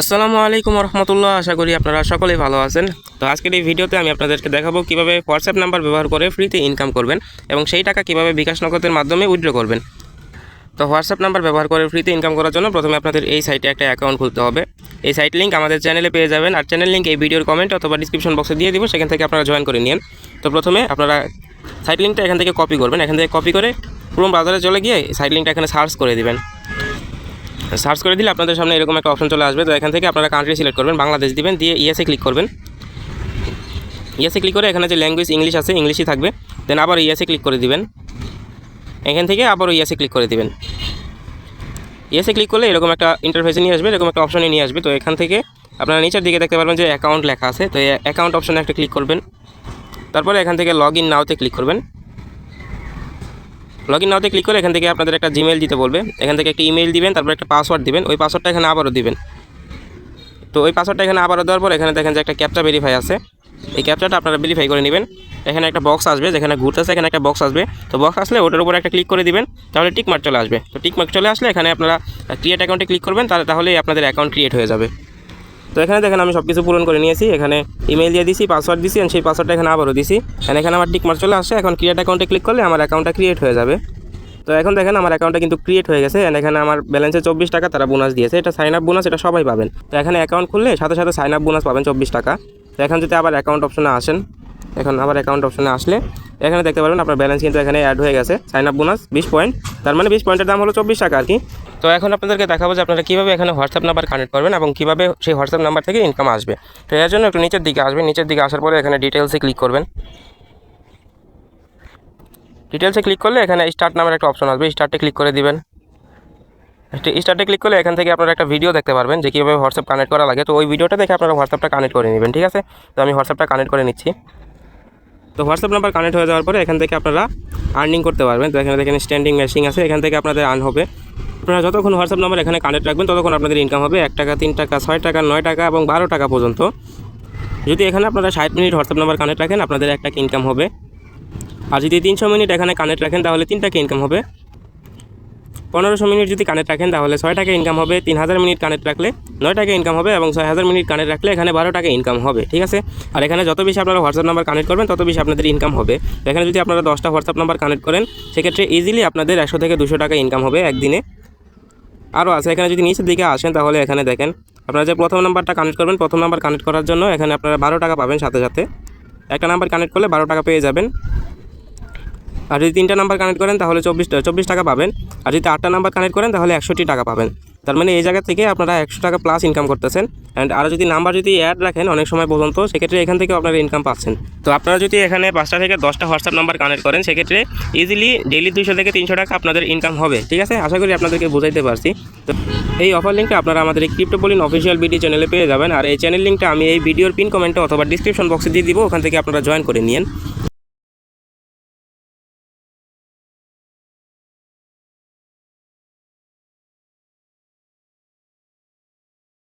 আসসালামু আলাইকুম রহমতুল্লাহ। আশা করি আপনারা সকলেই ভালো আছেন। তো আজকের এই ভিডিওতে আমি আপনাদেরকে দেখাবো কিভাবে হোয়াটসঅ্যাপ নাম্বার ব্যবহার করে ফ্রিতে ইনকাম করবেন এবং সেই টাকা কিভাবে বিকাশ নগদের মাধ্যমে উইথড্র করবেন। তো হোয়াটসঅ্যাপ নাম্বার ব্যবহার করে ফ্রিতে ইনকাম করার জন্য প্রথমে আপনাদের এই সাইটে একটা অ্যাকাউন্ট খুলতে হবে। এই সাইট লিঙ্ক আমাদের চ্যানেলে পেয়ে যাবেন, আর চ্যানেল লিঙ্ক এই ভিডিওর কমেন্ট অথবা ডিসক্রিপশন বক্সে দিয়ে দিব, সেখান থেকে আপনারা জয়েন করে নিন। তো প্রথমে আপনারা সাইট লিঙ্কটা এখান থেকে কপি করবেন। এখান থেকে কপি করে ক্রোম ব্রাউজারে চলে গিয়ে সাইট লিঙ্কটা এখানে সার্চ করে দিবেন। সার্চ করে দিলে আপনাদের সামনে এরকম একটা অপশন চলে আসবে। তো এখান থেকে আপনারা কান্ট্রি সিলেক্ট করবেন, বাংলাদেশ দিবেন, দিয়ে ইয়েসে ক্লিক করবেন। ইয়েসে ক্লিক করে এখানে যে ল্যাঙ্গুয়েজ ইংলিশ আছে, ইংলিশই থাকবে। দেন আবার ইয়েসে ক্লিক করে দিবেন। এখান থেকে আবারও ইয়েসে ক্লিক করে দিবেন। ইয়েসে ক্লিক করলে এরকম একটা ইন্টারফেসে নিয়ে আসবে, এরকম একটা অপশনে নিয়ে আসবে। তো এখান থেকে আপনারা নিচের দিকে দেখতে পারবেন যে অ্যাকাউন্ট লেখা আছে। তো এই অ্যাকাউন্ট অপশনে একটা ক্লিক করবেন। তারপরে এখান থেকে লগ ইন নাওতে ক্লিক করবেন। লগ ইন নাওতে ক্লিক করে এখান থেকে আপনাদের একটা জিমেল দিতে বলবে। এখান থেকে একটা ইমেল দিবেন, তারপর একটা পাসওয়ার্ড দিবেন। ওই পাসওয়ার্ডটা এখানে আবারও দিবেন। তো ওই পাসওয়ার্ডটা এখানে আবারও দেওয়ার পর এখানে দেখেন যে একটা ক্যাপচা ভেরিফাই আছে। এই ক্যাপচাটা আপনারা ভেরিফাই করে নেবেন। এখানে একটা বক্স আসবে, যেখানে ঘুরতেছে এখানে একটা বক্স আসবে। তো বক্স আসলে ওটার উপর একটা ক্লিক করে দিবেন, তাহলে টিক মার্ক চলে আসবে। তো টিক মার্ক চলে আসলে এখানে আপনারা ক্রিয়েট অ্যাকাউন্টে ক্লিক করবেন, তাহলেই আপনাদের অ্যাকাউন্ট ক্রিয়েট হয়ে যাবে। তো এখানে দেখেন আমি সব কিছু পূরণ করে নিয়েছি। এখানে ইমেল দিয়ে দিছি, পাসওয়ার্ড দিছি, সেই পাসওয়ার্ডটা এখানে আবারও দিছি। এখানে আমার টিক মার্ক চলে আসছে। এখন ক্রিয়েট অ্যাকাউন্টে ক্লিক করলে আমার অ্যাকাউন্টটা ক্রিয়েট হয়ে যাবে। তো এখন দেখেন আমার অ্যাকাউন্টটা কিন্তু ক্রিয়েট হয়ে গেছে। এখানে আমার ব্যালেন্সে 24 টাকা তারা বোনাস দিয়েছে। এটা সাইন আপ বোনাস, এটা সবাই পাবেন। তো এখানে অ্যাকাউন্ট খুললে সাথে সাথে সাইন আপ বোনাস পাবেন 24 টাকা। তো এখন যদি আবার অ্যাকাউন্ট অপশনে আসেন, এখন আবার অ্যাকাউন্ট অপশনে আসলে এখানে দেখতে পারবেন আপনার ব্যালেন্স কিন্তু এখানে অ্যাড হয়ে গেছে। সাইন আপ বোনাস 20 পয়েন্ট, তার মানে 20 পয়েন্টের দাম হলো 24 টাকা আর কি। তো এখন আপনাদেরকে দেখাবো যে আপনারা কীভাবে এখানে হোয়াটসঅ্যাপ নাম্বার কানেক্ট করবেন এবং কীভাবে সেই হোয়াটসঅ্যাপ নাম্বার থেকে ইনকাম আসবে। তো এর জন্য একটু নিচের দিকে আসবেন। নিচের দিকে আসার পরে এখানে ডিটেলসে ক্লিক করবেন। ডিটেলসে ক্লিক করলে এখানে স্টার্ট নামের একটা অপশন আসবে, স্টার্টে ক্লিক করে দিবেন। স্টার্টে ক্লিক করলে এখান থেকে আপনারা একটা ভিডিও দেখতে পারবেন যে কীভাবে হোয়াটসঅ্যাপ কানেক্ট করা লাগে। তো ওই ভিডিওটা দেখে আপনারা হোয়াটসঅ্যাপটা কানেক্ট করে নেবেন, ঠিক আছে। তো আমি হোয়াটসঅ্যাপটা কানেক্ট করে নিচ্ছি। তো হোয়াটসঅ্যাপ নাম্বার কানেক্ট হয়ে যাওয়ার পরে এখান থেকে আপনারা আর্নিং করতে পারবেন। তো এখানে দেখেন স্ট্যান্ডিং মেশিন আছে, এখান থেকে আপনাদের আর্ন হবে। আপনারা যতক্ষণ হোয়াটসঅ্যাপ নাম্বার এখানে কানেক্ট রাখবেন ততক্ষণ আপনাদের ইনকাম হবে 1 টাকা, 3 টাকা, 6 টাকা, 9 টাকা এবং 12 টাকা পর্যন্ত। যদি এখানে আপনারা 60 মিনিট হোয়াটসঅ্যাপ নাম্বার কানেক্ট রাখেন আপনাদের 1 টাকা ইনকাম হবে। আর যদি 300 মিনিট এখানে কানেক্ট রাখেন তাহলে 3 টাকা ইনকাম হবে। 1500 মিনিট যদি কানেক্ট রাখেন তাহলে 6 টাকা ইনকাম হবে। 3000 মিনিট কানেক্ট রাখলে 9 টাকা ইনকাম হবে এবং 6000 মিনিট কানেক্ট রাখলে এখানে 12 টাকা ইনকাম হবে, ঠিক আছে। আর এখানে যত বেশি আপনারা হোয়াটসঅ্যাপ নাম্বার কানেক্ট করবেন তত বেশি আপনাদের ইনকাম হবে। এখানে যদি আপনারা 10টা হোয়াটসঅ্যাপ নাম্বার কানেক্ট করেন সেক্ষেত্রে ইজিলি আপনাদের 100 থেকে 200 টাকা ইনকাম হবে একদিনে। আরও আছে, এখানে যদি নিচের দিকে আসেন তাহলে এখানে দেখেন আপনারা যে প্রথম নাম্বারটা কানেক্ট করবেন, প্রথম নাম্বার কানেক্ট করার জন্য এখানে আপনারা 12 টাকা পাবেন। সাথে সাথে একটা নাম্বার কানেক্ট করলে 12 টাকা পেয়ে যাবেন। আর যদি 3টা নাম্বার কানেক্ট করেন তাহলে 24 টাকা পাবেন। আর যদি 8টা নাম্বার কানেক্ট করেন তাহলে 61 টাকা পাবেন। তার মানে এই জায়গা থেকে আপনারা 100 টাকা প্লাস ইনকাম করতেছেন। অ্যান্ড আরও যদি নাম্বার যদি অ্যাড রাখেন অনেক সময় পর্যন্ত, সেক্ষেত্রে এখান থেকে আপনারা ইনকাম পাচ্ছেন। তো আপনারা যদি এখানে 5টা থেকে 10টা হোয়াটসঅ্যাপ নাম্বার কানেক্ট করেন সেক্ষেত্রে ইজিলি ডেইলি 200 থেকে 300 টাকা আপনাদের ইনকাম হবে, ঠিক আছে। আশা করি আপনাদেরকে বোঝাইতে পারছি। তো এই অফার লিঙ্কটা আপনারা আমাদের এই ক্রিপ্টোপলিন অফিসিয়াল ভিডিও চ্যানেলে পেয়ে যাবেন। আর এই চ্যানেল লিঙ্কটা আমি এই ভিডিওর পিন কমেন্টে অথবা ডিসক্রিপশন বক্সে দিয়ে দিব, ওখান থেকে আপনারা জয়েন করে নিন।